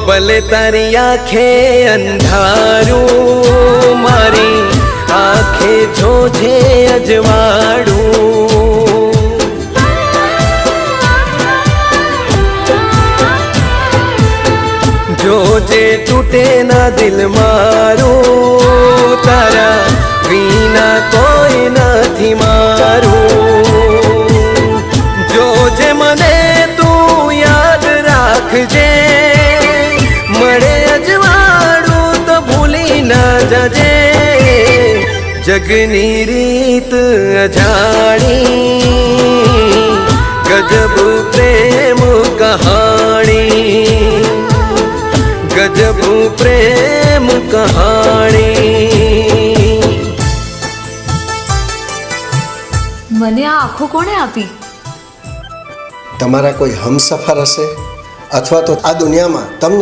ભલે તારી આંખે અંધારું, મારી આંખે જોજે અજવાળું. જોજે તૂટે ના દિલ મારું, તારા વિના કોઈ નથી મારું. જોજે મને તું યાદ રાખજે, મળે અજવાળું તો ભૂલી ના જજે. જગની રીત અજાણી, ગજબ પ્રેમ કહાણી, ગજબ પ્રેમ કહાણી. મને આ આંખો કોણે આપી? તમારા કોઈ હમસફર હશે, અથવા તો આ દુનિયામાં તમને